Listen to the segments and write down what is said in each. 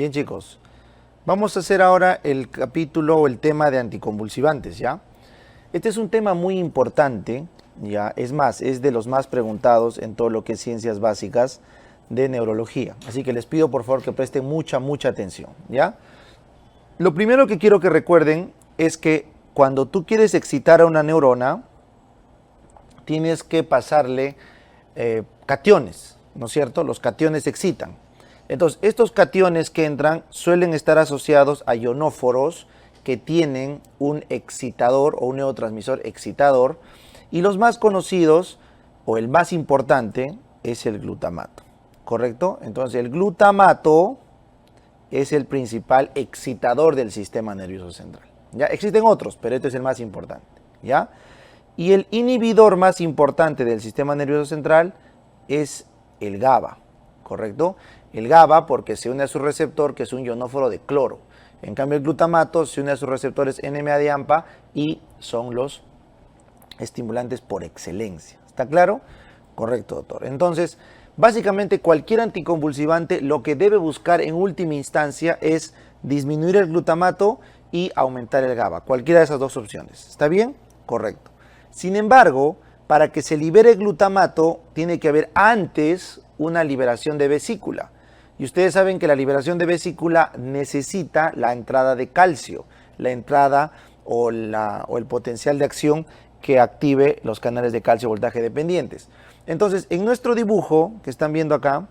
Bien, chicos, vamos a hacer ahora el capítulo o el tema de anticonvulsivantes, ¿ya? Este es un tema muy importante, ¿ya? Es más, es de los más preguntados en todo lo que es ciencias básicas de neurología. Así que les pido por favor que presten mucha atención, ¿ya? Lo primero que quiero que recuerden es que cuando tú quieres excitar a una neurona, tienes que pasarle cationes, ¿no es cierto? Los cationes excitan. Entonces, estos cationes que entran suelen estar asociados a ionóforos que tienen un excitador o un neurotransmisor excitador, y los más conocidos o el más importante es el glutamato, ¿correcto? Entonces, el glutamato es el principal excitador del sistema nervioso central. ¿Ya? Existen otros, pero este es el más importante, ¿ya? Y el inhibidor más importante del sistema nervioso central es el GABA, ¿correcto? El GABA porque se une a su receptor, que es un ionóforo de cloro. En cambio, el glutamato se une a sus receptores NMA de AMPA y son los estimulantes por excelencia. ¿Está claro? Correcto, doctor. Entonces, básicamente cualquier anticonvulsivante lo que debe buscar en última instancia es disminuir el glutamato y aumentar el GABA. Cualquiera de esas dos opciones. ¿Está bien? Correcto. Sin embargo, para que se libere glutamato, tiene que haber antes una liberación de vesícula. Y ustedes saben que la liberación de vesícula necesita la entrada de calcio, la entrada o el potencial de acción que active los canales de calcio voltaje dependientes. Entonces, en nuestro dibujo que están viendo acá,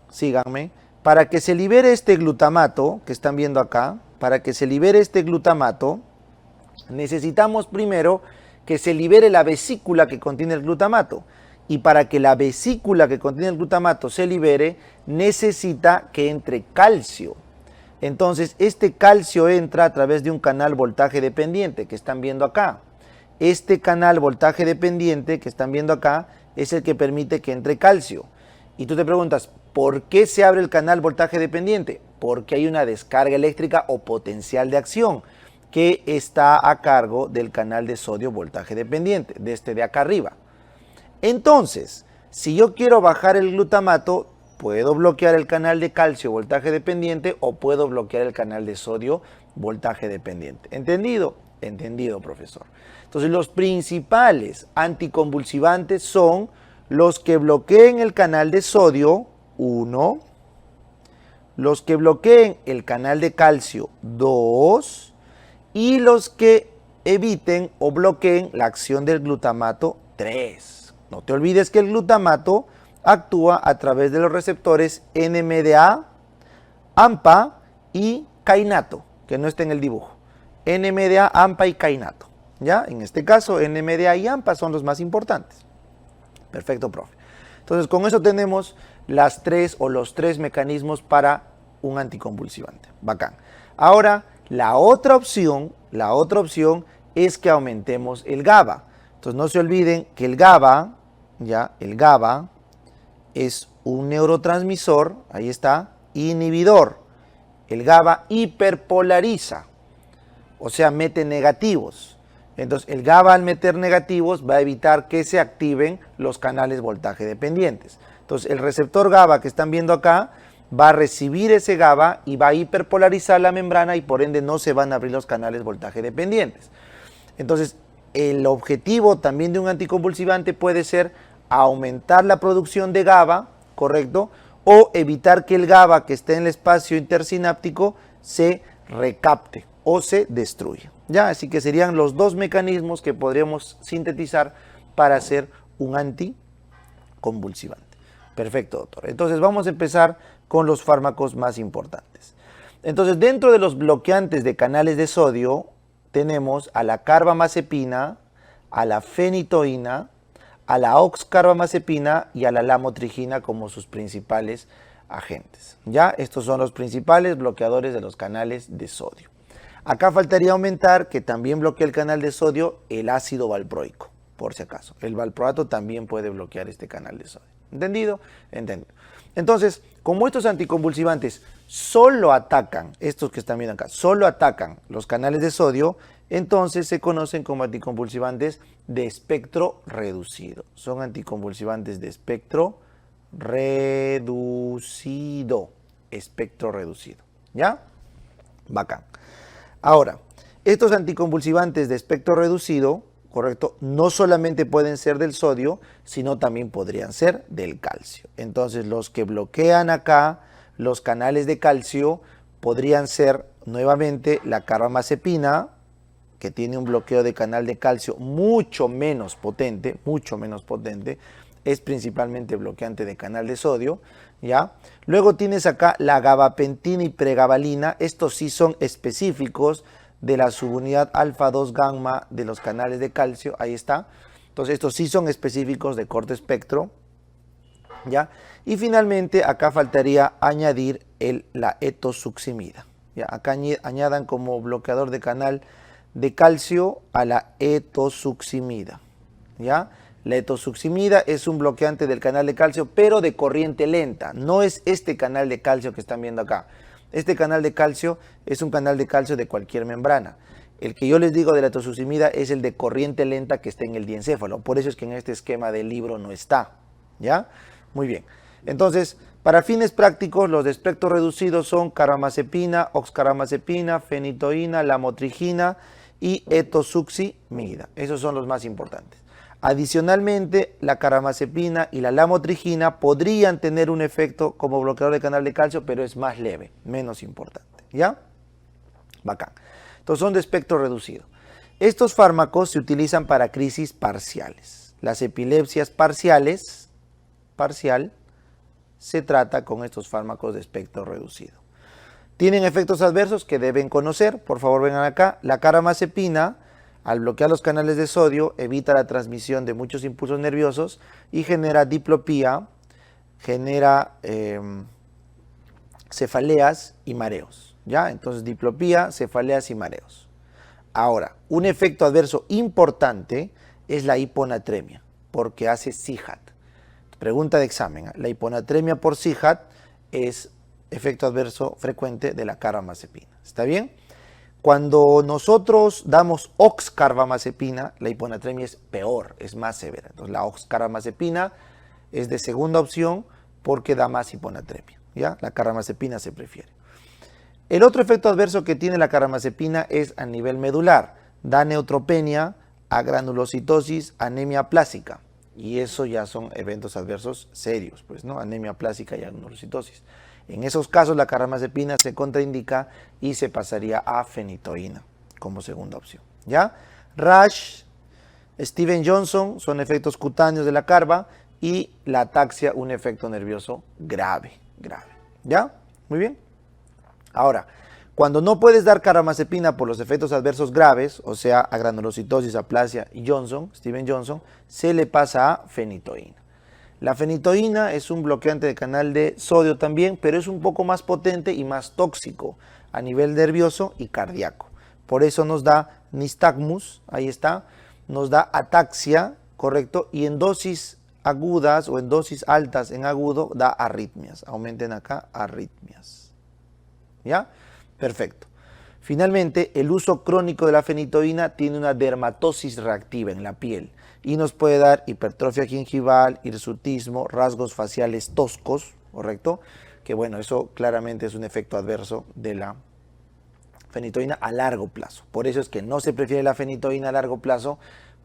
síganme, para que se libere este glutamato que están viendo acá, para que se libere este glutamato, necesitamos primero que se libere la vesícula que contiene el glutamato. Y para que la vesícula que contiene el glutamato se libere, necesita que entre calcio. Entonces, este calcio entra a través de un canal voltaje dependiente que están viendo acá. Este canal voltaje dependiente que están viendo acá es el que permite que entre calcio. Y tú te preguntas, ¿por qué se abre el canal voltaje dependiente? Porque hay una descarga eléctrica o potencial de acción que está a cargo del canal de sodio voltaje dependiente, de este de acá arriba. Entonces, si yo quiero bajar el glutamato, puedo bloquear el canal de calcio voltaje dependiente o puedo bloquear el canal de sodio voltaje dependiente. ¿Entendido? Entendido, profesor. Entonces, los principales anticonvulsivantes son los que bloqueen el canal de sodio, 1, los que bloqueen el canal de calcio, 2, y los que eviten o bloqueen la acción del glutamato, 3. No te olvides que el glutamato actúa a través de los receptores NMDA, AMPA y kainato, que no está en el dibujo. NMDA, AMPA y kainato. ¿Ya? En este caso, NMDA y AMPA son los más importantes. Perfecto, profe. Entonces, con eso tenemos las tres o los tres mecanismos para un anticonvulsivante. Bacán. Ahora, la otra opción es que aumentemos el GABA. Entonces, no se olviden que el GABA, ¿ya? El GABA es un neurotransmisor, ahí está, inhibidor. El GABA hiperpolariza, o sea, mete negativos. Entonces, el GABA al meter negativos va a evitar que se activen los canales voltaje dependientes. Entonces, el receptor GABA que están viendo acá va a recibir ese GABA y va a hiperpolarizar la membrana y por ende no se van a abrir los canales voltaje dependientes. Entonces, el objetivo también de un anticonvulsivante puede ser aumentar la producción de GABA, ¿correcto? O evitar que el GABA que esté en el espacio intersináptico se recapte o se destruya. ¿Ya? Así que serían los dos mecanismos que podríamos sintetizar para hacer un anticonvulsivante. Perfecto, doctor. Entonces vamos a empezar con los fármacos más importantes. Entonces, dentro de los bloqueantes de canales de sodio, tenemos a la carbamazepina, a la fenitoína, a la oxcarbamazepina y a la lamotrigina como sus principales agentes. ¿Ya? Estos son los principales bloqueadores de los canales de sodio. Acá faltaría aumentar que también bloquea el canal de sodio el ácido valproico, por si acaso. El valproato también puede bloquear este canal de sodio. ¿Entendido? Entendido. Entonces, como estos anticonvulsivantes solo atacan, estos que están viendo acá, solo atacan los canales de sodio, entonces se conocen como anticonvulsivantes de espectro reducido. Son anticonvulsivantes de espectro reducido. ¿Ya? Bacán. Ahora, estos anticonvulsivantes de espectro reducido, correcto, no solamente pueden ser del sodio, sino también podrían ser del calcio. Entonces, los que bloquean acá los canales de calcio podrían ser nuevamente la carbamazepina, que tiene un bloqueo de canal de calcio mucho menos potente, es principalmente bloqueante de canal de sodio, ¿ya? Luego tienes acá la gabapentina y pregabalina, estos sí son específicos de la subunidad alfa-2 gamma de los canales de calcio, ahí está. Entonces estos sí son específicos de corto espectro, ¿ya? Y finalmente acá faltaría añadir la etosuximida, ¿ya? Acá añadan como bloqueador de canal de calcio a la etosuximida, ¿ya? La etosuximida es un bloqueante del canal de calcio, pero de corriente lenta. No es este canal de calcio que están viendo acá. Este canal de calcio es un canal de calcio de cualquier membrana. El que yo les digo de la etosuximida es el de corriente lenta que está en el diencéfalo. Por eso es que en este esquema del libro no está, ¿ya? Muy bien. Entonces, para fines prácticos, los de espectro reducido son carbamazepina, oxcarbamazepina, fenitoína, lamotrigina y etosuximida. Esos son los más importantes. Adicionalmente, la carbamazepina y la lamotrigina podrían tener un efecto como bloqueador de canal de calcio, pero es más leve, menos importante, ¿ya? Bacán. Entonces son de espectro reducido. Estos fármacos se utilizan para crisis parciales. Las epilepsias parcial se trata con estos fármacos de espectro reducido. Tienen efectos adversos que deben conocer. Por favor, vengan acá. La carbamazepina, al bloquear los canales de sodio, evita la transmisión de muchos impulsos nerviosos y genera diplopía, genera cefaleas y mareos, ¿ya? Entonces, diplopía, cefaleas y mareos. Ahora, un efecto adverso importante es la hiponatremia, porque hace CIJAT. Pregunta de examen. La hiponatremia por CIJAT es efecto adverso frecuente de la carbamazepina. ¿Está bien? Cuando nosotros damos oxcarbamazepina, la hiponatremia es peor, es más severa. Entonces la oxcarbamazepina es de segunda opción porque da más hiponatremia, ¿ya? La carbamazepina se prefiere. El otro efecto adverso que tiene la carbamazepina es a nivel medular. Da neutropenia, agranulocitosis, anemia plásica. Y eso ya son eventos adversos serios, pues, ¿no? Anemia plástica y agranulocitosis. En esos casos la carbamazepina se contraindica y se pasaría a fenitoína como segunda opción, ¿ya? Rash, Steven-Johnson son efectos cutáneos de la carba y la ataxia un efecto nervioso grave, ¿ya? Muy bien. Ahora, cuando no puedes dar carbamazepina por los efectos adversos graves, o sea, agranulocitosis, aplasia y Steven-Johnson, se le pasa a fenitoína. La fenitoína es un bloqueante de canal de sodio también, pero es un poco más potente y más tóxico a nivel nervioso y cardíaco. Por eso nos da nistagmus, ahí está, nos da ataxia, correcto, y en dosis agudas o en dosis altas en agudo da arritmias. Aumenten acá arritmias. ¿Ya? Perfecto. Finalmente, el uso crónico de la fenitoína tiene una dermatosis reactiva en la piel y nos puede dar hipertrofia gingival, hirsutismo, rasgos faciales toscos, ¿correcto? Que bueno, eso claramente es un efecto adverso de la fenitoína a largo plazo. Por eso es que no se prefiere la fenitoína a largo plazo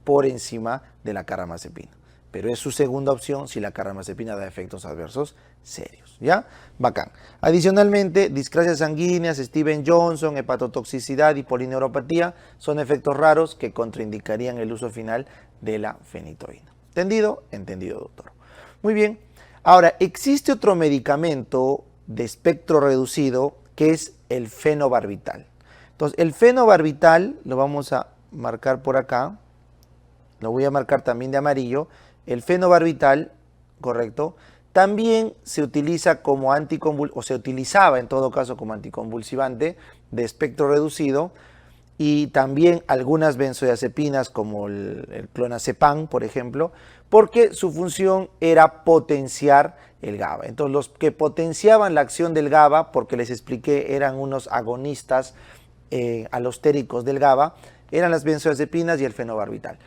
por encima de la carbamazepina. Pero es su segunda opción si la carbamazepina da efectos adversos serios, ¿ya? Bacán. Adicionalmente, discrasias sanguíneas, Steven-Johnson, hepatotoxicidad y polineuropatía son efectos raros que contraindicarían el uso final de la fenitoína. ¿Entendido? Entendido, doctor. Muy bien. Ahora, existe otro medicamento de espectro reducido que es el fenobarbital. Entonces, el fenobarbital lo vamos a marcar por acá. Lo voy a marcar también de amarillo. El fenobarbital, correcto, también se utiliza como o se utilizaba en todo caso como anticonvulsivante de espectro reducido y también algunas benzodiazepinas como el clonazepam, por ejemplo, porque su función era potenciar el GABA. Entonces los que potenciaban la acción del GABA, porque les expliqué, eran unos agonistas alostéricos del GABA, eran las benzodiazepinas y el fenobarbital.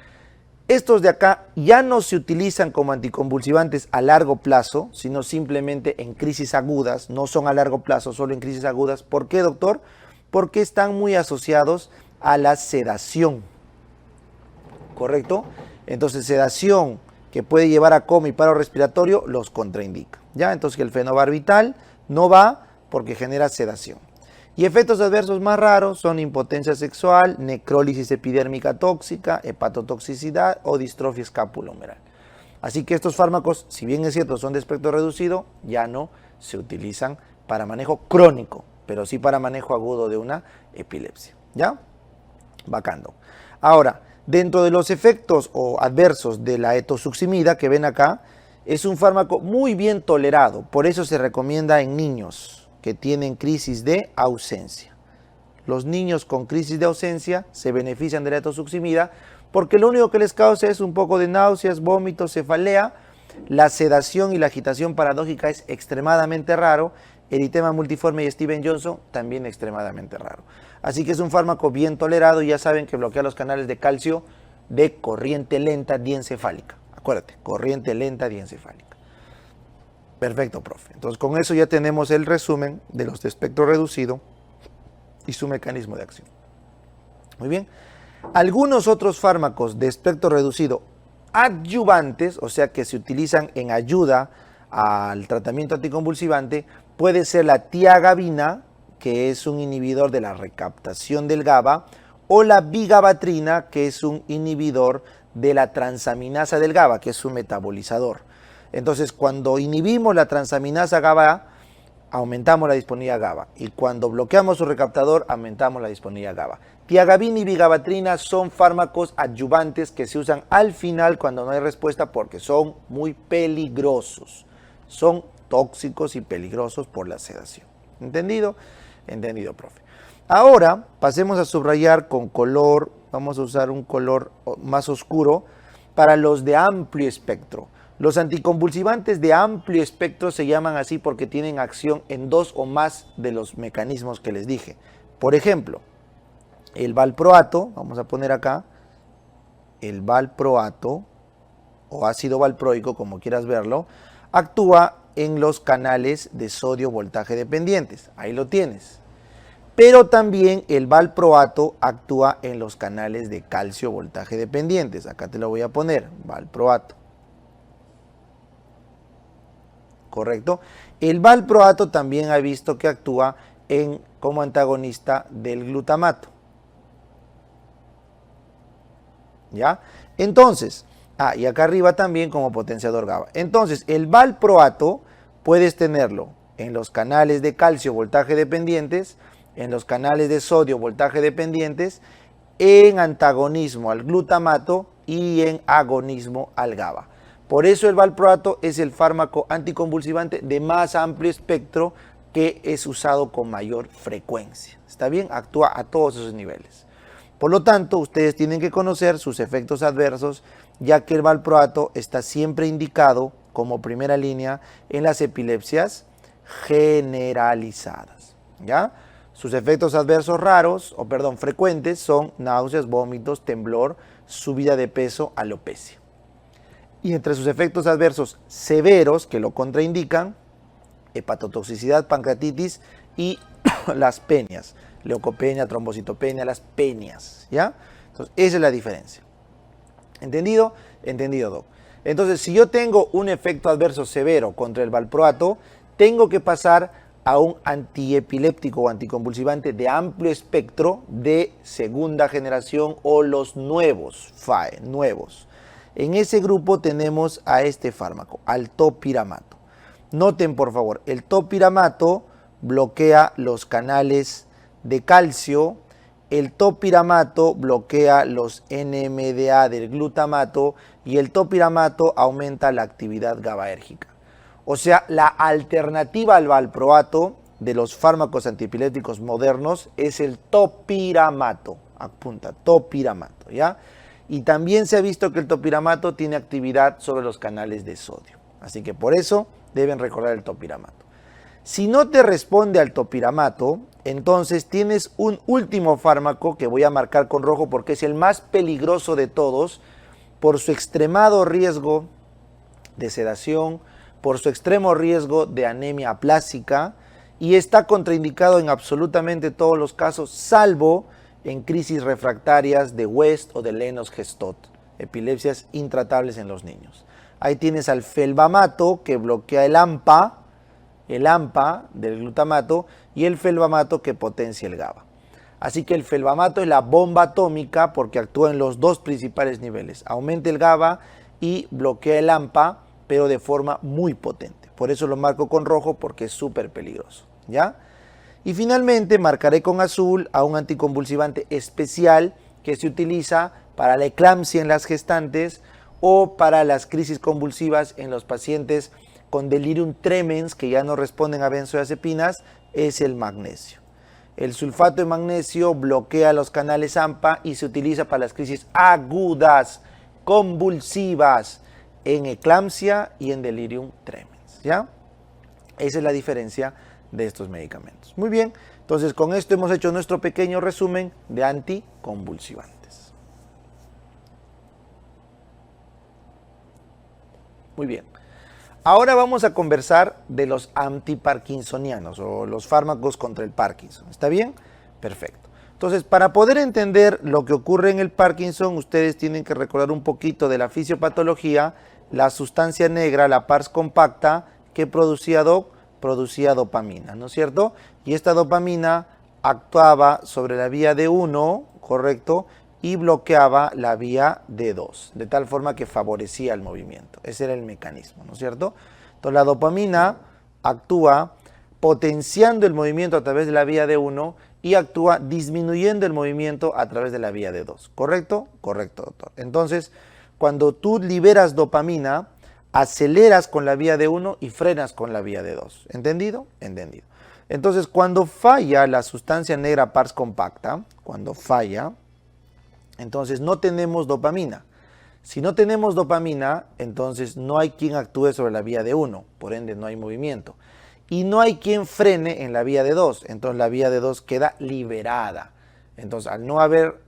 Estos de acá ya no se utilizan como anticonvulsivantes a largo plazo, sino simplemente en crisis agudas, no son a largo plazo, solo en crisis agudas. ¿Por qué, doctor? Porque están muy asociados a la sedación, ¿correcto? Entonces, sedación que puede llevar a coma y paro respiratorio los contraindica, ¿ya? Entonces, el fenobarbital no va porque genera sedación. Y efectos adversos más raros son impotencia sexual, necrólisis epidérmica tóxica, hepatotoxicidad o distrofia escapulohumeral. Así que estos fármacos, si bien es cierto son de espectro reducido, ya no se utilizan para manejo crónico, pero sí para manejo agudo de una epilepsia. ¿Ya? Bacano. Ahora, dentro de los efectos o adversos de la etosuximida que ven acá, es un fármaco muy bien tolerado, por eso se recomienda en niños que tienen crisis de ausencia. Los niños con crisis de ausencia se benefician de la etosuximida porque lo único que les causa es un poco de náuseas, vómitos, cefalea. La sedación y la agitación paradójica es extremadamente raro. Eritema multiforme y Steven Johnson también extremadamente raro. Así que es un fármaco bien tolerado y ya saben que bloquea los canales de calcio de corriente lenta diencefálica. Acuérdate, corriente lenta diencefálica. Perfecto, profe. Entonces, con eso ya tenemos el resumen de los de espectro reducido y su mecanismo de acción. Muy bien. Algunos otros fármacos de espectro reducido adyuvantes, o sea que se utilizan en ayuda al tratamiento anticonvulsivante, puede ser la tiagabina, que es un inhibidor de la recaptación del GABA, o la vigabatrina, que es un inhibidor de la transaminasa del GABA, que es un metabolizador. Entonces, cuando inhibimos la transaminasa GABA, aumentamos la disponibilidad GABA. Y cuando bloqueamos su recaptador, aumentamos la disponibilidad GABA. Tiagabina y vigabatrina son fármacos adyuvantes que se usan al final cuando no hay respuesta porque son muy peligrosos. Son tóxicos y peligrosos por la sedación. ¿Entendido? Entendido, profe. Ahora, pasemos a subrayar con color. Vamos a usar un color más oscuro para los de amplio espectro. Los anticonvulsivantes de amplio espectro se llaman así porque tienen acción en dos o más de los mecanismos que les dije. Por ejemplo, el valproato, vamos a poner acá, el valproato o ácido valproico, como quieras verlo, actúa en los canales de sodio voltaje dependientes. Ahí lo tienes. Pero también el valproato actúa en los canales de calcio voltaje dependientes. Acá te lo voy a poner, valproato. ¿Correcto? El valproato también ha visto que actúa como antagonista del glutamato. ¿Ya? Entonces, y acá arriba también como potenciador GABA. Entonces, el valproato puedes tenerlo en los canales de calcio voltaje dependientes, en los canales de sodio voltaje dependientes, en antagonismo al glutamato y en agonismo al GABA. Por eso el valproato es el fármaco anticonvulsivante de más amplio espectro que es usado con mayor frecuencia. ¿Está bien? Actúa a todos esos niveles. Por lo tanto, ustedes tienen que conocer sus efectos adversos, ya que el valproato está siempre indicado como primera línea en las epilepsias generalizadas. ¿Ya? Sus efectos adversos frecuentes son náuseas, vómitos, temblor, subida de peso, alopecia. Y entre sus efectos adversos severos que lo contraindican, hepatotoxicidad, pancreatitis y las penias, leucopenia, trombocitopenia, las penias, ¿ya? Entonces, esa es la diferencia. ¿Entendido? Entendido, Doc. Entonces, si yo tengo un efecto adverso severo contra el valproato, tengo que pasar a un antiepiléptico o anticonvulsivante de amplio espectro de segunda generación o los nuevos, FAE, nuevos. En ese grupo tenemos a este fármaco, al topiramato. Noten por favor, el topiramato bloquea los canales de calcio, el topiramato bloquea los NMDA del glutamato y el topiramato aumenta la actividad GABAérgica. O sea, la alternativa al valproato de los fármacos antiepilépticos modernos es el topiramato. Apunta, topiramato, ¿ya? Y también se ha visto que el topiramato tiene actividad sobre los canales de sodio. Así que por eso deben recordar el topiramato. Si no te responde al topiramato, entonces tienes un último fármaco que voy a marcar con rojo porque es el más peligroso de todos, por su extremado riesgo de sedación, por su extremo riesgo de anemia aplásica, y está contraindicado en absolutamente todos los casos, salvo en crisis refractarias de West o de Lennox-Gastaut, epilepsias intratables en los niños. Ahí tienes al felbamato, que bloquea el AMPA del glutamato, y el felbamato que potencia el GABA. Así que el felbamato es la bomba atómica porque actúa en los dos principales niveles. Aumenta el GABA y bloquea el AMPA, pero de forma muy potente. Por eso lo marco con rojo, porque es súper peligroso, ¿ya? Y finalmente marcaré con azul a un anticonvulsivante especial que se utiliza para la eclampsia en las gestantes o para las crisis convulsivas en los pacientes con delirium tremens que ya no responden a benzodiazepinas, es el magnesio. El sulfato de magnesio bloquea los canales AMPA y se utiliza para las crisis agudas, convulsivas, en eclampsia y en delirium tremens, ¿ya? Esa es la diferencia de estos medicamentos. Muy bien, entonces con esto hemos hecho nuestro pequeño resumen de anticonvulsivantes. Muy bien. Ahora vamos a conversar de los antiparkinsonianos o los fármacos contra el Parkinson. ¿Está bien? Perfecto. Entonces, para poder entender lo que ocurre en el Parkinson, ustedes tienen que recordar un poquito de la fisiopatología, la sustancia negra, la pars compacta, que producía dopamina, ¿no es cierto? Y esta dopamina actuaba sobre la vía D1, ¿correcto? Y bloqueaba la vía D2, de tal forma que favorecía el movimiento. Ese era el mecanismo, ¿no es cierto? Entonces la dopamina actúa potenciando el movimiento a través de la vía D1 y actúa disminuyendo el movimiento a través de la vía D2, ¿correcto? Correcto, doctor. Entonces, cuando tú liberas dopamina, aceleras con la vía D1 y frenas con la vía D2. ¿Entendido? Entendido. Entonces, cuando falla la sustancia negra pars compacta, cuando falla, entonces no tenemos dopamina. Si no tenemos dopamina, entonces no hay quien actúe sobre la vía D1, por ende no hay movimiento. Y no hay quien frene en la vía D2, entonces la vía D2 queda liberada. Entonces, al no haber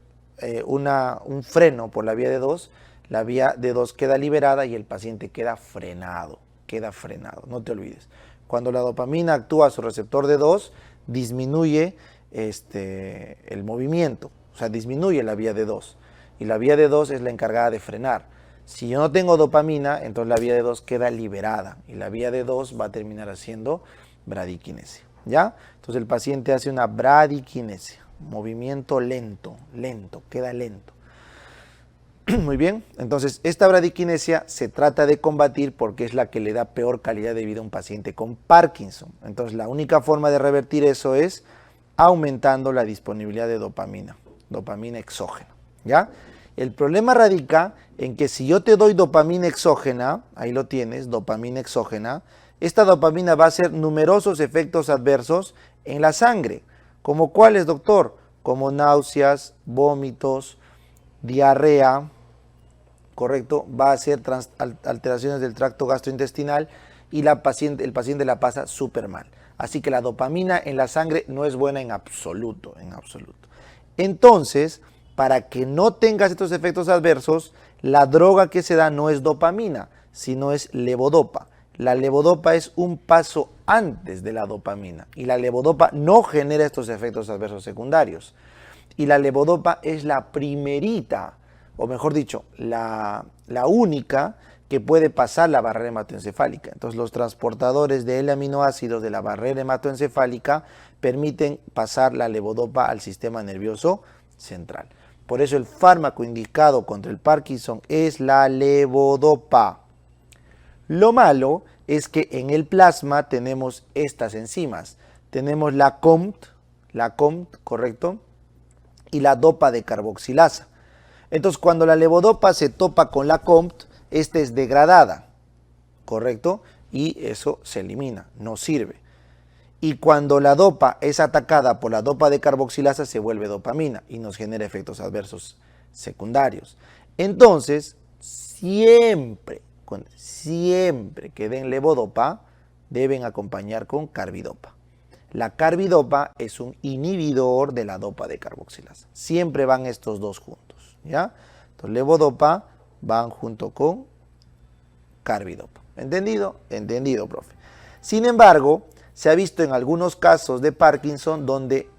un freno por la vía D2, la vía D2 queda liberada y el paciente queda frenado, no te olvides. Cuando la dopamina actúa a su receptor D2, disminuye el movimiento, o sea, disminuye la vía D2. Y la vía D2 es la encargada de frenar. Si yo no tengo dopamina, entonces la vía D2 queda liberada y la vía D2 va a terminar haciendo bradiquinesia, ¿ya? Entonces el paciente hace una bradiquinesia, movimiento lento, queda lento. Muy bien, entonces esta bradiquinesia se trata de combatir porque es la que le da peor calidad de vida a un paciente con Parkinson. Entonces la única forma de revertir eso es aumentando la disponibilidad de dopamina exógena, ¿ya? El problema radica en que si yo te doy dopamina exógena, ahí lo tienes, dopamina exógena, esta dopamina va a hacer numerosos efectos adversos en la sangre. ¿Como cuáles, doctor? Como náuseas, vómitos, diarrea, ¿correcto? Va a hacer alteraciones del tracto gastrointestinal y el paciente la pasa súper mal. Así que la dopamina en la sangre no es buena en absoluto, Entonces, para que no tengas estos efectos adversos, la droga que se da no es dopamina, sino es levodopa. La levodopa es un paso antes de la dopamina y la levodopa no genera estos efectos adversos secundarios. Y la levodopa es la primerita, o mejor dicho, la única que puede pasar la barrera hematoencefálica. Entonces los transportadores de L-aminoácidos de la barrera hematoencefálica permiten pasar la levodopa al sistema nervioso central. Por eso el fármaco indicado contra el Parkinson es la levodopa. Lo malo es que en el plasma tenemos estas enzimas. Tenemos la COMT, ¿correcto? Y la dopa de carboxilasa. Entonces cuando la levodopa se topa con la COMT, esta es degradada, ¿correcto? Y eso se elimina, no sirve. Y cuando la dopa es atacada por la dopa de carboxilasa, se vuelve dopamina y nos genera efectos adversos secundarios. Entonces, siempre que den levodopa, deben acompañar con carbidopa. La carbidopa es un inhibidor de la dopa de carboxilasa. Siempre van estos dos juntos, ¿ya? Entonces, levodopa van junto con carbidopa. ¿Entendido? Entendido, profe. Sin embargo, se ha visto en algunos casos de Parkinson donde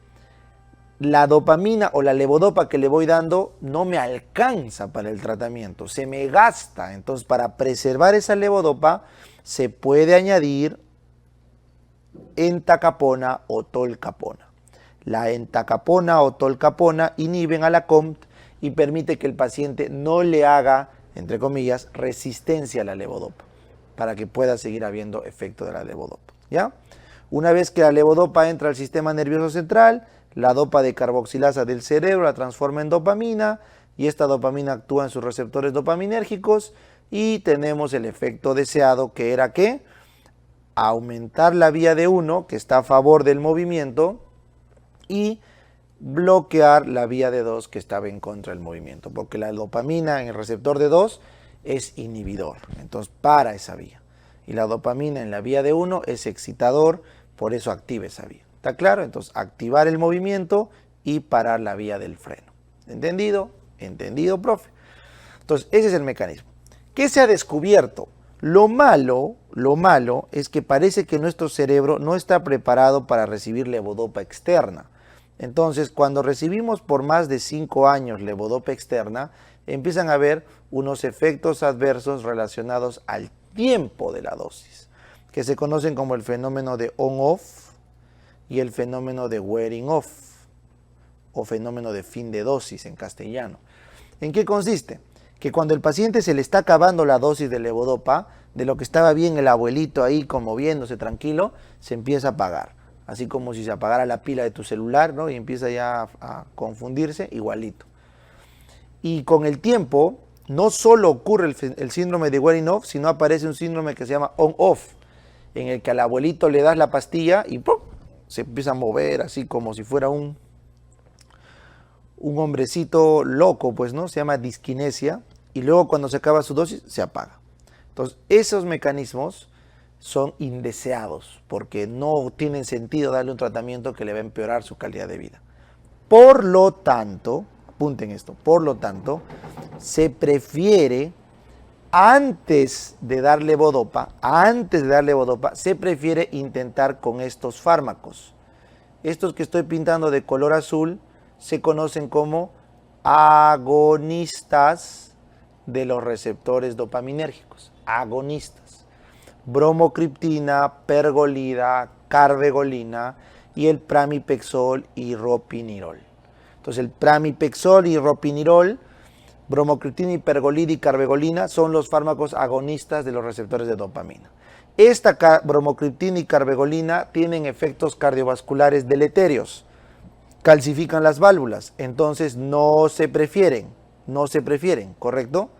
la dopamina o la levodopa que le voy dando no me alcanza para el tratamiento, se me gasta. Entonces, para preservar esa levodopa, se puede añadir entacapona o tolcapona. La entacapona o tolcapona inhiben a la COMT y permite que el paciente no le haga, entre comillas, resistencia a la levodopa, para que pueda seguir habiendo efecto de la levodopa, ¿ya? Una vez que la levodopa entra al sistema nervioso central, la dopa de carboxilasa del cerebro la transforma en dopamina y esta dopamina actúa en sus receptores dopaminérgicos y tenemos el efecto deseado, que era que aumentar la vía de 1, que está a favor del movimiento, y bloquear la vía de 2, que estaba en contra del movimiento, porque la dopamina en el receptor de 2 es inhibidor, entonces para esa vía. Y la dopamina en la vía de 1 es excitador, por eso activa esa vía. ¿Está claro? Entonces, activar el movimiento y parar la vía del freno. ¿Entendido? Entendido, profe. Entonces, ese es el mecanismo. ¿Qué se ha descubierto? Lo malo es que parece que nuestro cerebro no está preparado para recibir levodopa externa. Entonces, cuando recibimos por más de 5 años levodopa externa, empiezan a haber unos efectos adversos relacionados al tiempo de la dosis, que se conocen como el fenómeno de on-off y el fenómeno de wearing off, o fenómeno de fin de dosis en castellano. ¿En qué consiste? Que cuando el paciente se le está acabando la dosis de levodopa, de lo que estaba bien el abuelito ahí como viéndose tranquilo, se empieza a apagar. Así como si se apagara la pila de tu celular, ¿no? Y empieza ya a confundirse, igualito. Y con el tiempo, no solo ocurre el síndrome de wearing off, sino aparece un síndrome que se llama on-off, en el que al abuelito le das la pastilla y ¡pum!, se empieza a mover así como si fuera un hombrecito loco, pues, ¿no? Se llama disquinesia, y luego cuando se acaba su dosis, se apaga. Entonces, esos mecanismos son indeseados, porque no tienen sentido darle un tratamiento que le va a empeorar su calidad de vida. Por lo tanto, apunten esto, por lo tanto, se prefiere, antes de dar levodopa, se prefiere intentar con estos fármacos. Estos que estoy pintando de color azul se conocen como agonistas de los receptores dopaminérgicos. Agonistas. Bromocriptina, pergolida, carvedilol y el pramipexol y ropinirol. Entonces el pramipexol y ropinirol, bromocriptina, hipergolida y carvedilol son los fármacos agonistas de los receptores de dopamina. Esta bromocriptina y carvedilol tienen efectos cardiovasculares deleterios, calcifican las válvulas, entonces no se prefieren, ¿correcto?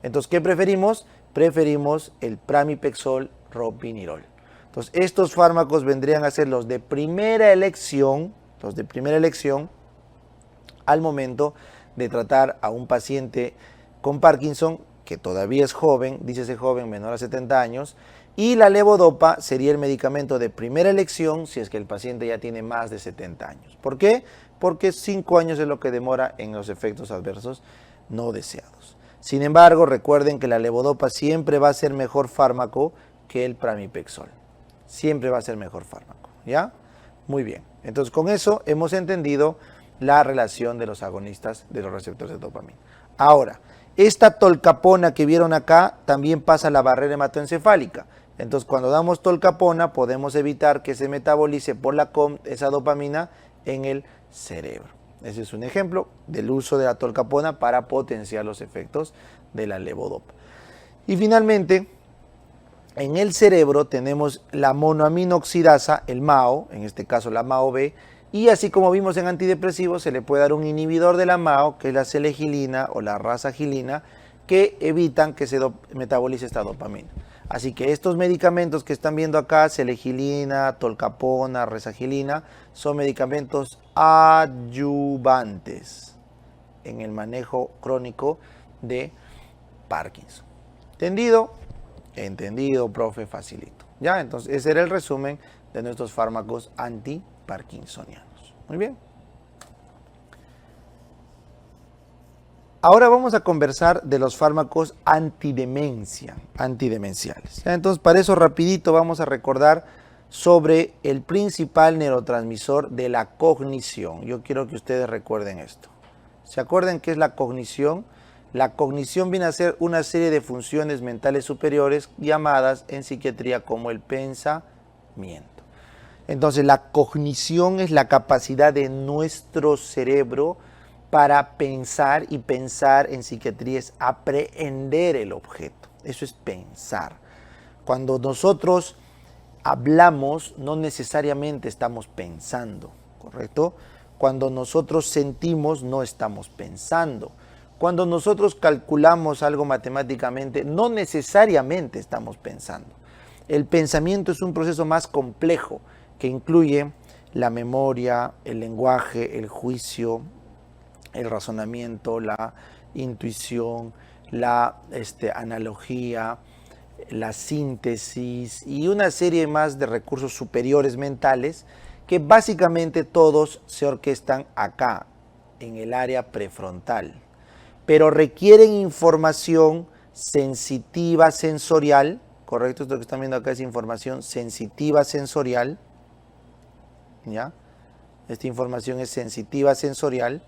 Entonces, ¿qué preferimos? Preferimos el pramipexol, ropinirol. Entonces, estos fármacos vendrían a ser los de primera elección, al momento de tratar a un paciente con Parkinson, que todavía es joven, dícese joven, menor a 70 años, y la levodopa sería el medicamento de primera elección si es que el paciente ya tiene más de 70 años. ¿Por qué? Porque 5 años es lo que demora en los efectos adversos no deseados. Sin embargo, recuerden que la levodopa siempre va a ser mejor fármaco que el pramipexol. Siempre va a ser mejor fármaco, ¿ya? Muy bien. Entonces, con eso hemos entendido la relación de los agonistas de los receptores de dopamina. Ahora, esta tolcapona que vieron acá también pasa la barrera hematoencefálica. Entonces, cuando damos tolcapona, podemos evitar que se metabolice por la COMT esa dopamina en el cerebro. Ese es un ejemplo del uso de la tolcapona para potenciar los efectos de la levodopa. Y finalmente, en el cerebro tenemos la monoaminoxidasa, el MAO, en este caso la MAO-B, y así como vimos en antidepresivos, se le puede dar un inhibidor de la MAO, que es la selegilina o la rasagilina, que evitan que se metabolice esta dopamina. Así que estos medicamentos que están viendo acá, selegilina, tolcapona, rasagilina, son medicamentos adyuvantes en el manejo crónico de Parkinson. ¿Entendido? Entendido, profe, facilito. Ya, entonces ese era el resumen de nuestros fármacos antiparkinsonianos. Muy bien. Ahora vamos a conversar de los fármacos antidemenciales. ¿Ya? Entonces, para eso rapidito vamos a recordar sobre el principal neurotransmisor de la cognición. Yo quiero que ustedes recuerden esto. ¿Se acuerdan qué es la cognición? La cognición viene a ser una serie de funciones mentales superiores llamadas en psiquiatría como el pensamiento. Entonces, la cognición es la capacidad de nuestro cerebro para pensar, y pensar en psiquiatría es aprehender el objeto. Eso es pensar. Cuando nosotros hablamos, no necesariamente estamos pensando, ¿correcto? Cuando nosotros sentimos, no estamos pensando. Cuando nosotros calculamos algo matemáticamente, no necesariamente estamos pensando. El pensamiento es un proceso más complejo que incluye la memoria, el lenguaje, el juicio, el razonamiento, la intuición, la analogía, la síntesis y una serie más de recursos superiores mentales que básicamente todos se orquestan acá, en el área prefrontal, pero requieren información sensitiva sensorial, ¿correcto? Esto que están viendo acá es información sensitiva sensorial, ¿ya? Esta información es sensitiva sensorial.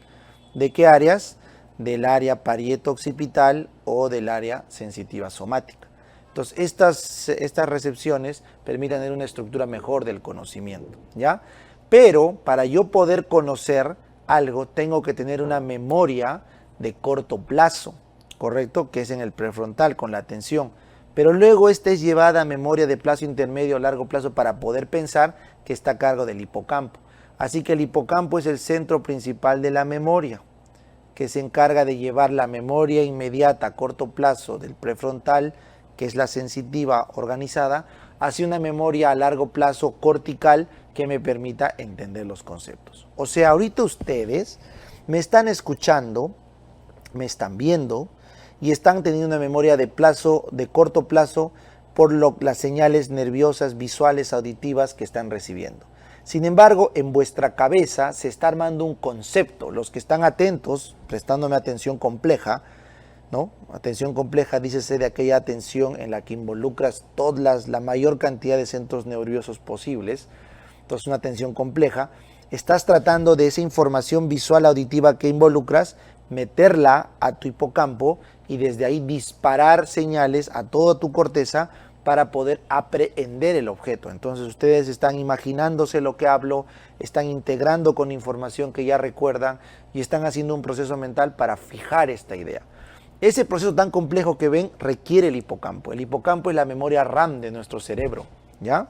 ¿De qué áreas? Del área parieto-occipital o del área sensitiva somática. Entonces, estas recepciones permiten tener una estructura mejor del conocimiento, ¿ya? Pero para yo poder conocer algo, tengo que tener una memoria de corto plazo, ¿correcto? Que es en el prefrontal, con la atención. Pero luego esta es llevada a memoria de plazo intermedio o largo plazo para poder pensar, que está a cargo del hipocampo. Así que el hipocampo es el centro principal de la memoria, que se encarga de llevar la memoria inmediata a corto plazo del prefrontal, que es la sensitiva organizada, hacia una memoria a largo plazo cortical que me permita entender los conceptos. O sea, ahorita ustedes me están escuchando, me están viendo y están teniendo una memoria de corto plazo por las señales nerviosas, visuales, auditivas que están recibiendo. Sin embargo, en vuestra cabeza se está armando un concepto. Los que están atentos, prestándome atención compleja, ¿no? Atención compleja, dícese de aquella atención en la que involucras la mayor cantidad de centros nerviosos posibles. Entonces, una atención compleja. Estás tratando de esa información visual auditiva que involucras, meterla a tu hipocampo y desde ahí disparar señales a toda tu corteza para poder aprehender el objeto. Entonces ustedes están imaginándose lo que hablo, están integrando con información que ya recuerdan y están haciendo un proceso mental para fijar esta idea. Ese proceso tan complejo que ven requiere el hipocampo. El hipocampo es la memoria RAM de nuestro cerebro, ¿ya?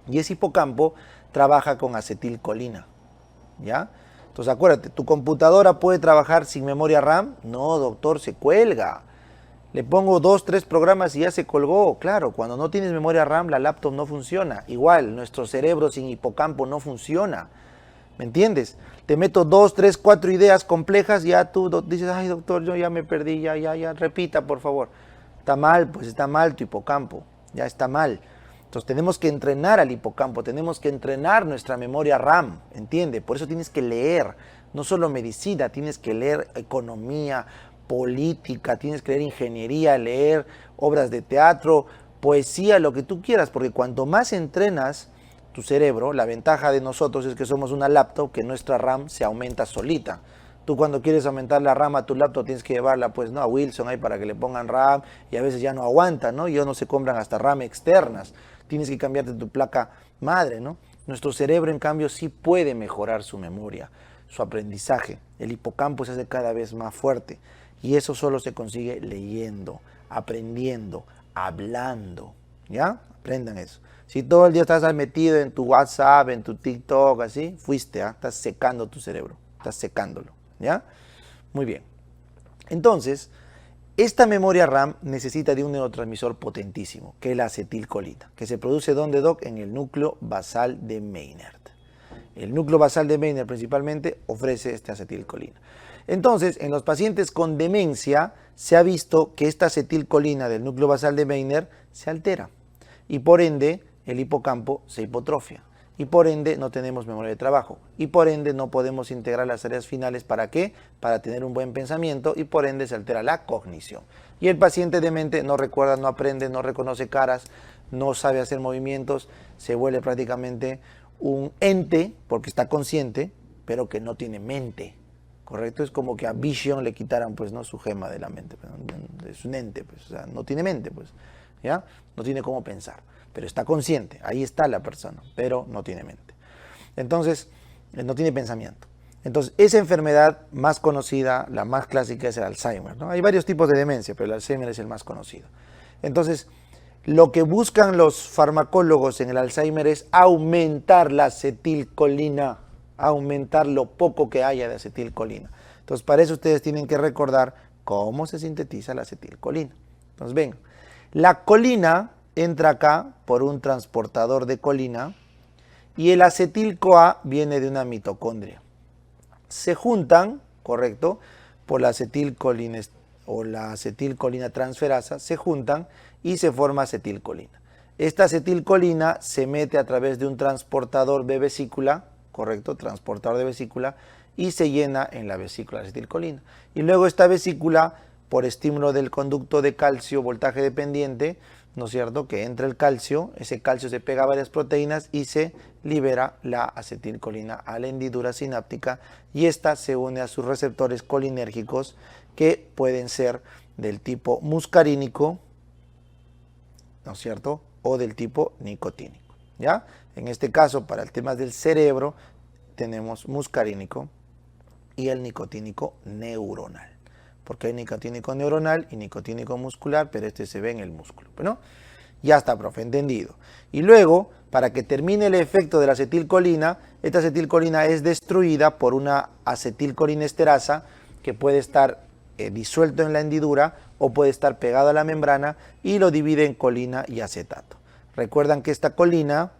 Y ese hipocampo trabaja con acetilcolina, ¿ya? Entonces acuérdate, ¿tu computadora puede trabajar sin memoria RAM? No, doctor, se cuelga. Le pongo 2, 3 programas y ya se colgó. Claro, cuando no tienes memoria RAM, la laptop no funciona. Igual, nuestro cerebro sin hipocampo no funciona. ¿Me entiendes? Te meto 2, 3, 4 ideas complejas, ya tú dices, ay doctor, yo ya me perdí, ya, repita por favor. Está mal, pues está mal tu hipocampo, ya está mal. Entonces tenemos que entrenar al hipocampo, tenemos que entrenar nuestra memoria RAM, ¿entiende? Por eso tienes que leer, no solo medicina, tienes que leer economía, política, tienes que leer ingeniería, leer obras de teatro, poesía, lo que tú quieras, porque cuanto más entrenas tu cerebro, la ventaja de nosotros es que somos una laptop, que nuestra RAM se aumenta solita. Tú cuando quieres aumentar la RAM a tu laptop tienes que llevarla pues no a Wilson ahí para que le pongan RAM y a veces ya no aguanta, ¿no? Y ya no se compran hasta RAM externas. Tienes que cambiarte tu placa madre, ¿no? Nuestro cerebro en cambio sí puede mejorar su memoria, su aprendizaje. El hipocampo se hace cada vez más fuerte. Y eso solo se consigue leyendo, aprendiendo, hablando, ¿ya? Aprendan eso. Si todo el día estás metido en tu WhatsApp, en tu TikTok, así, fuiste, ¿ah? Estás secando tu cerebro, estás secándolo, ¿ya? Muy bien. Entonces, esta memoria RAM necesita de un neurotransmisor potentísimo, que es la acetilcolina, que se produce ¿dónde, Doc? En el núcleo basal de Maynard. El núcleo basal de Maynard principalmente ofrece esta acetilcolina. Entonces, en los pacientes con demencia se ha visto que esta acetilcolina del núcleo basal de Maynard se altera y por ende el hipocampo se hipotrofia. y por ende no tenemos memoria de trabajo y por ende no podemos integrar las tareas finales. ¿Para qué? Para tener un buen pensamiento y por ende se altera la cognición. Y el paciente demente no recuerda, no aprende, no reconoce caras, no sabe hacer movimientos, se vuelve prácticamente un ente porque está consciente, pero que no tiene mente. ¿Correcto? Es como que a Vision le quitaran, pues, ¿no?, su gema de la mente. Es un ente, pues, o sea, no tiene mente, pues, ¿ya? No tiene cómo pensar, pero está consciente, ahí está la persona, pero no tiene mente. Entonces, no tiene pensamiento. Entonces, esa enfermedad más conocida, la más clásica, es el Alzheimer, ¿no? Hay varios tipos de demencia, pero el Alzheimer es el más conocido. Entonces, lo que buscan los farmacólogos en el Alzheimer es aumentar la acetilcolina, aumentar lo poco que haya de acetilcolina. Entonces, para eso ustedes tienen que recordar cómo se sintetiza la acetilcolina. Entonces, ven, la colina entra acá por un transportador de colina y el acetil-CoA viene de una mitocondria. Se juntan, correcto, por la acetilcolina o la acetilcolina transferasa, se juntan y se forma acetilcolina. Esta acetilcolina se mete a través de un transportador de vesícula, correcto, transportador de vesícula, y se llena en la vesícula de acetilcolina. Y luego esta vesícula, por estímulo del conducto de calcio, voltaje dependiente, ¿no es cierto?, que entra el calcio, ese calcio se pega a varias proteínas y se libera la acetilcolina a la hendidura sináptica y esta se une a sus receptores colinérgicos que pueden ser del tipo muscarínico, ¿no es cierto?, o del tipo nicotínico, ¿ya? En este caso, para el tema del cerebro, tenemos muscarínico y el nicotínico neuronal. Porque hay nicotínico neuronal y nicotínico muscular, pero este se ve en el músculo, ¿no? Ya está, profe, entendido. Y luego, para que termine el efecto de la acetilcolina, esta acetilcolina es destruida por una acetilcolinesterasa que puede estar disuelto en la hendidura o puede estar pegado a la membrana y lo divide en colina y acetato. Recuerdan que esta colina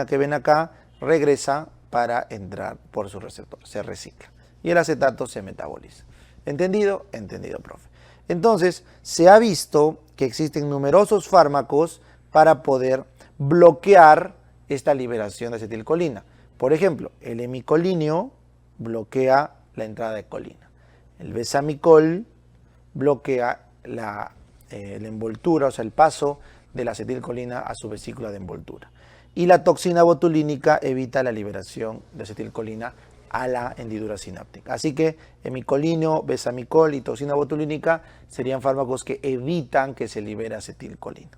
que ven acá regresa para entrar por su receptor, se recicla y el acetato se metaboliza. ¿Entendido? Entendido, profe. Entonces, se ha visto que existen numerosos fármacos para poder bloquear esta liberación de acetilcolina. Por ejemplo, el hemicolinio bloquea la entrada de colina. El besamicol bloquea la envoltura, o sea, el paso de la acetilcolina a su vesícula de envoltura. Y la toxina botulínica evita la liberación de acetilcolina a la hendidura sináptica. Así que hemicolinio, besamicol y toxina botulínica serían fármacos que evitan que se libere acetilcolina.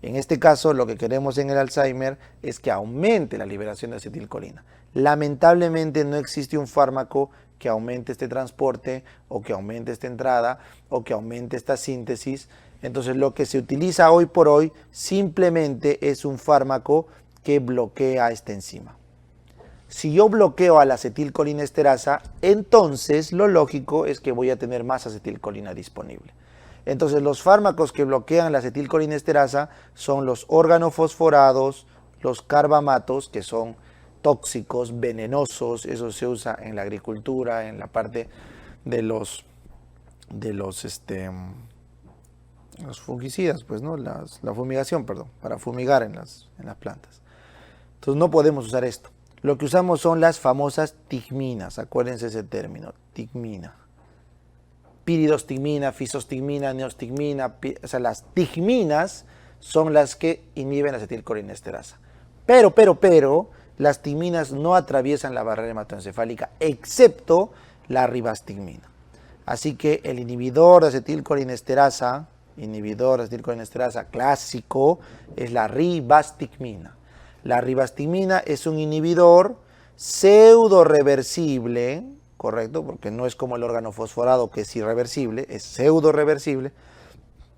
En este caso, lo que queremos en el Alzheimer es que aumente la liberación de acetilcolina. Lamentablemente no existe un fármaco que aumente este transporte o que aumente esta entrada o que aumente esta síntesis. Entonces lo que se utiliza hoy por hoy simplemente es un fármaco que bloquea esta enzima. Si yo bloqueo a la acetilcolinesterasa, entonces lo lógico es que voy a tener más acetilcolina disponible. Entonces los fármacos que bloquean la acetilcolinesterasa son los organofosforados, los carbamatos, que son tóxicos, venenosos. Eso se usa en la agricultura, en la parte de los fungicidas, pues, ¿no? La fumigación, perdón, para fumigar en las plantas. Entonces no podemos usar esto. Lo que usamos son las famosas tigminas, acuérdense ese término, tigmina. Piridostigmina, fisostigmina, neostigmina, o sea, las tigminas son las que inhiben la acetilcolinesterasa. Pero, las tigminas no atraviesan la barrera hematoencefálica, excepto la ribastigmina. Así que el inhibidor de acetilcolinesterasa clásico es la ribastigmina. La ribastigmina es un inhibidor pseudo reversible, correcto, porque no es como el organofosforado que es irreversible, es pseudo reversible,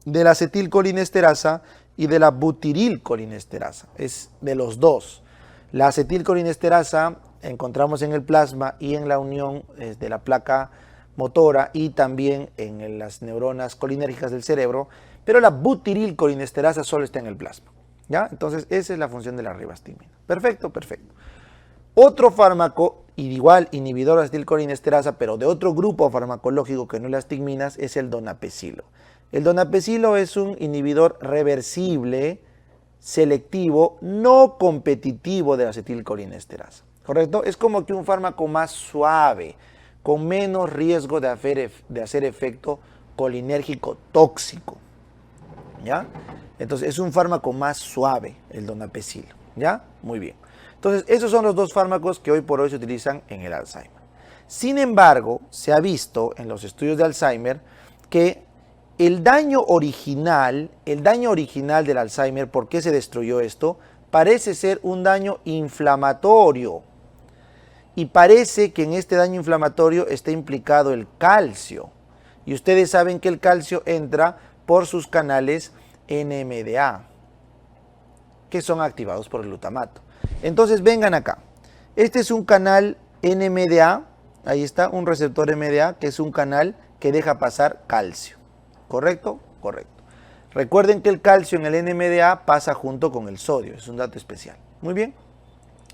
de la acetilcolinesterasa y de la butirilcolinesterasa. Es de los dos. La acetilcolinesterasa encontramos en el plasma y en la unión de la placa motora y también en las neuronas colinérgicas del cerebro, pero la butirilcolinesterasa solo está en el plasma. ¿Ya? Entonces, esa es la función de la ribastigmina. Perfecto, perfecto. Otro fármaco, igual inhibidor de acetilcolinesterasa, pero de otro grupo farmacológico que no las tigminas, es el donapecilo. El donapecilo es un inhibidor reversible selectivo no competitivo de la acetilcolinesterasa. ¿Correcto? Es como que un fármaco más suave, con menos riesgo de hacer efecto colinérgico tóxico. ¿Ya? Entonces es un fármaco más suave, el donapecilo. ¿Ya? Muy bien. Entonces esos son los dos fármacos que hoy por hoy se utilizan en el Alzheimer. Sin embargo, se ha visto en los estudios de Alzheimer que el daño original del Alzheimer, ¿por qué se destruyó esto? Parece ser un daño inflamatorio. Y parece que en este daño inflamatorio está implicado el calcio. Y ustedes saben que el calcio entra por sus canales NMDA, que son activados por el glutamato. Entonces vengan acá. Este es un canal NMDA, ahí está, un receptor NMDA, que es un canal que deja pasar calcio. ¿Correcto? Correcto. Recuerden que el calcio en el NMDA pasa junto con el sodio, es un dato especial. Muy bien.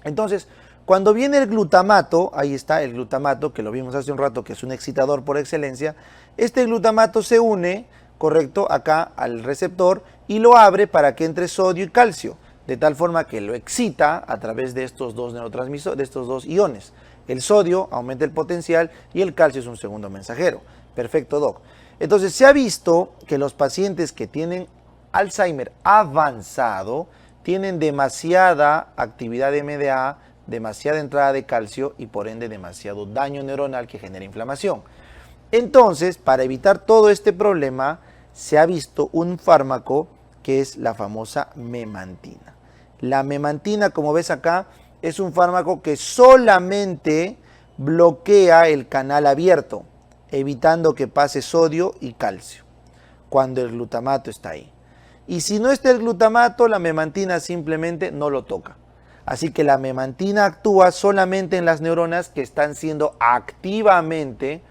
Entonces, cuando viene el glutamato, ahí está el glutamato, que lo vimos hace un rato, que es un excitador por excelencia, este glutamato se une, correcto, acá al receptor y lo abre para que entre sodio y calcio, de tal forma que lo excita a través de estos dos neurotransmisores, de estos dos iones. El sodio aumenta el potencial y el calcio es un segundo mensajero. Perfecto, Doc. Entonces, se ha visto que los pacientes que tienen Alzheimer avanzado tienen demasiada actividad de MDA, demasiada entrada de calcio y por ende demasiado daño neuronal que genera inflamación. Entonces, para evitar todo este problema, se ha visto un fármaco que es la famosa memantina. La memantina, como ves acá, es un fármaco que solamente bloquea el canal abierto, evitando que pase sodio y calcio, cuando el glutamato está ahí. Y si no está el glutamato, la memantina simplemente no lo toca. Así que la memantina actúa solamente en las neuronas que están siendo activamente,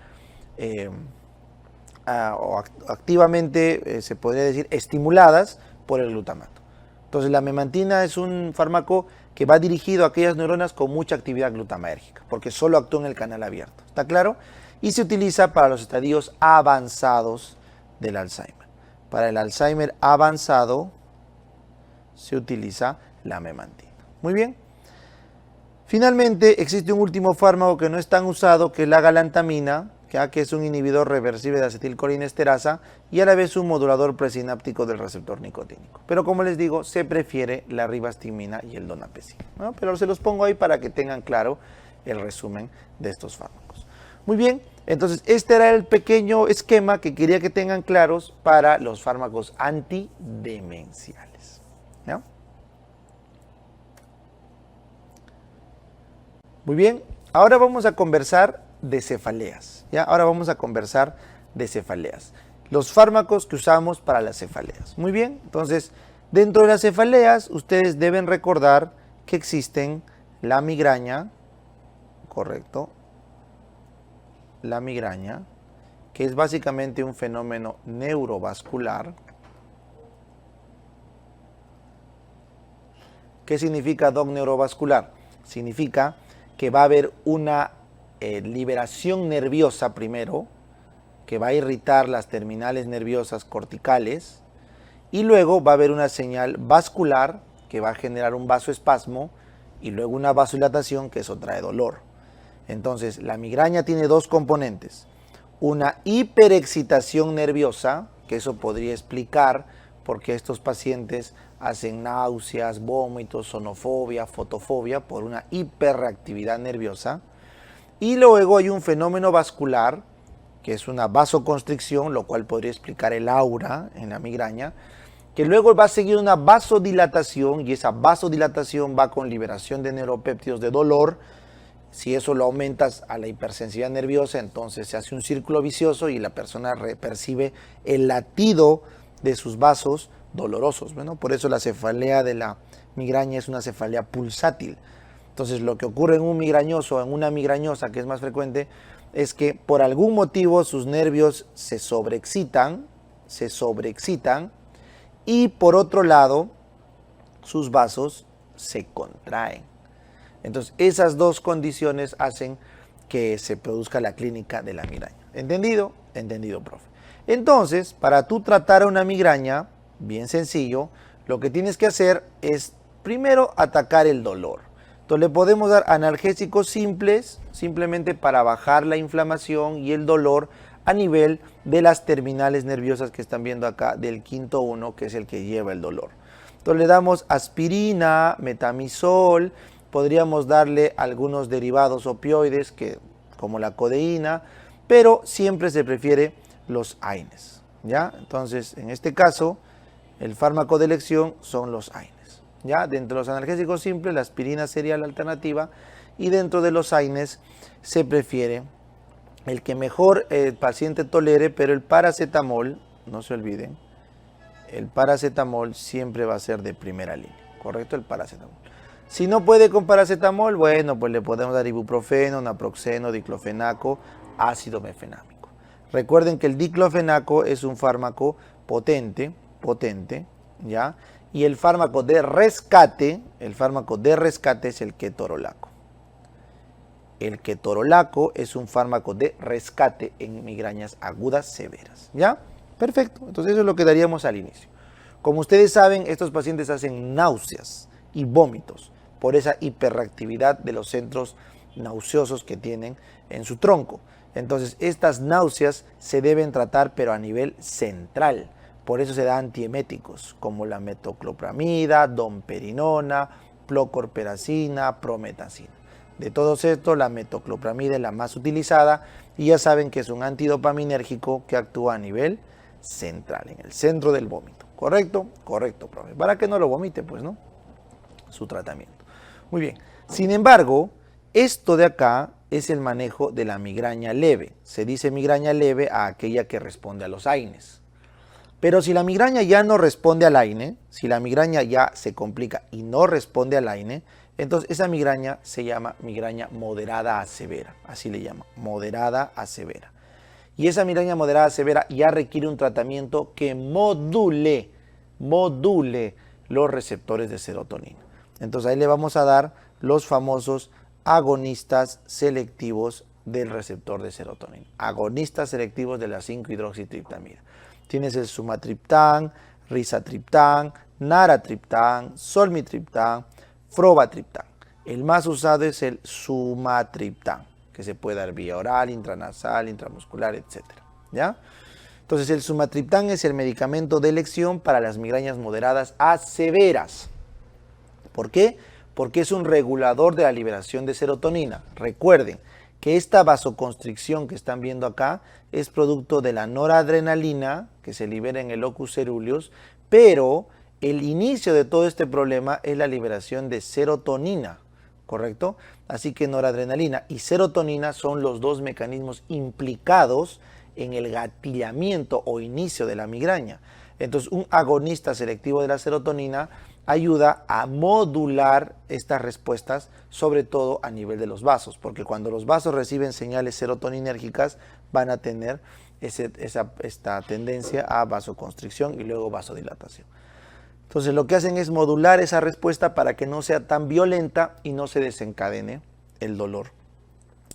se podría decir, estimuladas por el glutamato. Entonces la memantina es un fármaco que va dirigido a aquellas neuronas con mucha actividad glutamatérgica, porque solo actúa en el canal abierto. ¿Está claro? Y se utiliza para los estadios avanzados del Alzheimer. Para el Alzheimer avanzado se utiliza la memantina. Muy bien. Finalmente, existe un último fármaco que no es tan usado, que es la galantamina, que es un inhibidor reversible de acetilcolinesterasa y a la vez un modulador presináptico del receptor nicotínico. Pero como les digo, se prefiere la ribastimina y el donapecilo, ¿no? Pero se los pongo ahí para que tengan claro el resumen de estos fármacos. Muy bien, entonces este era el pequeño esquema que quería que tengan claros para los fármacos antidemenciales, ¿no? Muy bien, ahora vamos a conversar de cefaleas, ¿ya? Ahora vamos a conversar de cefaleas. Los fármacos que usamos para las cefaleas. Muy bien, entonces, dentro de las cefaleas, ustedes deben recordar que existen la migraña, correcto, la migraña, que es básicamente un fenómeno neurovascular. ¿Qué significa, Doc, neurovascular? Significa que va a haber una liberación nerviosa primero, que va a irritar las terminales nerviosas corticales, y luego va a haber una señal vascular que va a generar un vasoespasmo, y luego una vasodilatación, que eso trae dolor. Entonces, la migraña tiene dos componentes. Una hiperexcitación nerviosa, que eso podría explicar por qué estos pacientes hacen náuseas, vómitos, sonofobia, fotofobia, por una hiperreactividad nerviosa. Y luego hay un fenómeno vascular, que es una vasoconstricción, lo cual podría explicar el aura en la migraña, que luego va a seguir una vasodilatación, y esa vasodilatación va con liberación de neuropéptidos de dolor. Si eso lo aumentas a la hipersensibilidad nerviosa, entonces se hace un círculo vicioso y la persona percibe el latido de sus vasos dolorosos. Bueno, por eso la cefalea de la migraña es una cefalea pulsátil. Entonces, lo que ocurre en un migrañoso, en una migrañosa, que es más frecuente, es que por algún motivo sus nervios se sobreexcitan, y por otro lado, sus vasos se contraen. Entonces, esas dos condiciones hacen que se produzca la clínica de la migraña. ¿Entendido? Entendido, profe. Entonces, para tú tratar una migraña, bien sencillo, Lo que tienes que hacer es primero atacar el dolor. Entonces le podemos dar analgésicos simples, simplemente para bajar la inflamación y el dolor a nivel de las terminales nerviosas que están viendo acá, del quinto 1, que es el que lleva el dolor. Entonces le damos aspirina, metamizol, podríamos darle algunos derivados opioides como la codeína, pero siempre se prefiere los AINES, ¿ya? Entonces, en este caso, el fármaco de elección son los AINES, ¿ya? Dentro de los analgésicos simples, la aspirina sería la alternativa, y dentro de los AINES se prefiere el que mejor el paciente tolere, pero el paracetamol, no se olviden, el paracetamol siempre va a ser de primera línea, ¿correcto? El paracetamol. Si no puede con paracetamol, bueno, pues le podemos dar ibuprofeno, naproxeno, diclofenaco, ácido mefenámico. Recuerden que el diclofenaco es un fármaco potente, ¿ya? Y el fármaco de rescate es el ketorolaco. El ketorolaco es un fármaco de rescate en migrañas agudas severas, ¿ya? Perfecto, entonces eso es lo que daríamos al inicio. Como ustedes saben, estos pacientes hacen náuseas y vómitos por esa hiperreactividad de los centros nauseosos que tienen en su tronco. Entonces, estas náuseas se deben tratar, pero a nivel central. Por eso se da antieméticos, como la metoclopramida, domperinona, procorperacina, prometacina. De todos estos, la metoclopramida es la más utilizada y ya saben que es un antidopaminérgico que actúa a nivel central, en el centro del vómito. ¿Correcto? Correcto, profe. Para que no lo vomite, pues, ¿no? Su tratamiento. Muy bien. Sin embargo, esto de acá es el manejo de la migraña leve. Se dice migraña leve a aquella que responde a los AINES. Pero si la migraña ya no responde al AINE, si la migraña ya se complica y no responde al AINE, entonces esa migraña se llama migraña moderada a severa. Así le llaman, moderada a severa. Y esa migraña moderada a severa ya requiere un tratamiento que module los receptores de serotonina. Entonces ahí le vamos a dar los famosos agonistas selectivos del receptor de serotonina. Agonistas selectivos de la 5-hidroxitriptamina. Tienes el sumatriptán, rizatriptán, naratriptán, solmitriptán, frobatriptán. El más usado es el sumatriptán, que se puede dar vía oral, intranasal, intramuscular, etc. ¿Ya? Entonces el sumatriptán es el medicamento de elección para las migrañas moderadas a severas. ¿Por qué? Porque es un regulador de la liberación de serotonina. Recuerden que esta vasoconstricción que están viendo acá es producto de la noradrenalina que se libera en el locus coeruleus, pero el inicio de todo este problema es la liberación de serotonina, ¿correcto? Así que noradrenalina y serotonina son los dos mecanismos implicados en el gatillamiento o inicio de la migraña. Entonces, un agonista selectivo de la serotonina ayuda a modular estas respuestas, sobre todo a nivel de los vasos, porque cuando los vasos reciben señales serotoninérgicas van a tener esta tendencia a vasoconstricción y luego vasodilatación. Entonces lo que hacen es modular esa respuesta para que no sea tan violenta y no se desencadene el dolor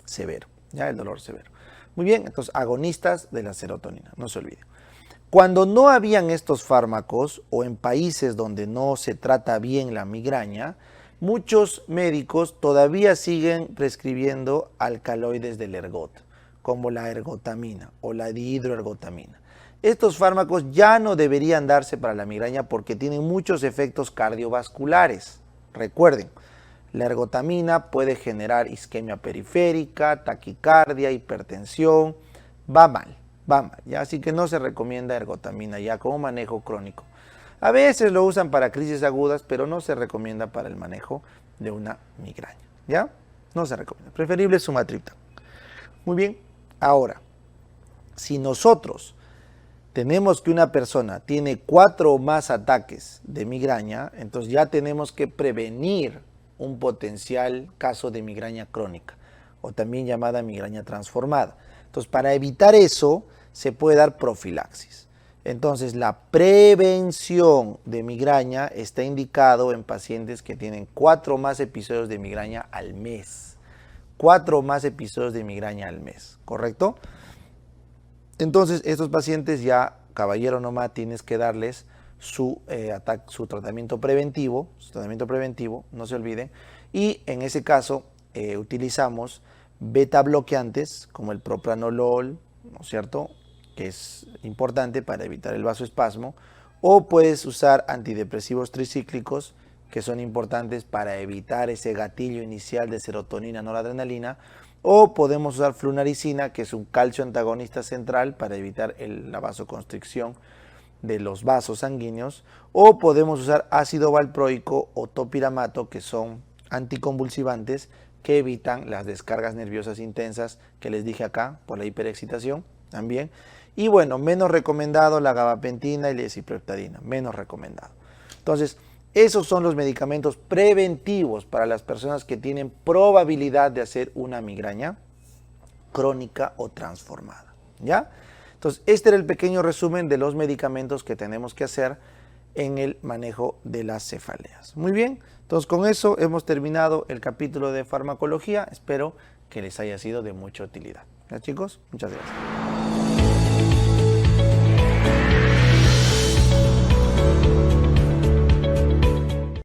severo, ¿ya? El dolor severo. Muy bien, entonces agonistas de la serotonina, no se olviden. Cuando no habían estos fármacos o en países donde no se trata bien la migraña, muchos médicos todavía siguen prescribiendo alcaloides del ergot, como la ergotamina o la dihidroergotamina. Estos fármacos ya no deberían darse para la migraña porque tienen muchos efectos cardiovasculares. Recuerden, la ergotamina puede generar isquemia periférica, taquicardia, hipertensión, va mal, ¿ya? Así que no se recomienda ergotamina ya como manejo crónico. A veces lo usan para crisis agudas, pero no se recomienda para el manejo de una migraña, ¿ya? No se recomienda, preferible sumatriptán. Muy bien, ahora, si nosotros tenemos que una persona tiene 4 o más ataques de migraña, entonces ya tenemos que prevenir un potencial caso de migraña crónica o también llamada migraña transformada. Entonces, para evitar eso, se puede dar profilaxis. Entonces, la prevención de migraña está indicado en pacientes que tienen 4 o más episodios de migraña al mes. 4 o más episodios de migraña al mes, ¿correcto? Entonces, estos pacientes ya, caballero nomás, tienes que darles su tratamiento preventivo, no se olviden, y en ese caso utilizamos beta bloqueantes como el propranolol, ¿no es cierto?, que es importante para evitar el vasoespasmo, o puedes usar antidepresivos tricíclicos, que son importantes para evitar ese gatillo inicial de serotonina, noradrenalina, o podemos usar flunaricina, que es un calcio antagonista central para evitar la vasoconstricción de los vasos sanguíneos, o podemos usar ácido valproico o topiramato, que son anticonvulsivantes que evitan las descargas nerviosas intensas que les dije acá por la hiperexcitación también. Y bueno, menos recomendado la gabapentina y la ciprofloxacina, menos recomendado. Entonces, esos son los medicamentos preventivos para las personas que tienen probabilidad de hacer una migraña crónica o transformada, ¿ya? Entonces, este era el pequeño resumen de los medicamentos que tenemos que hacer en el manejo de las cefaleas. Muy bien, entonces con eso hemos terminado el capítulo de farmacología. Espero que les haya sido de mucha utilidad. ¿Ya, chicos? Muchas gracias.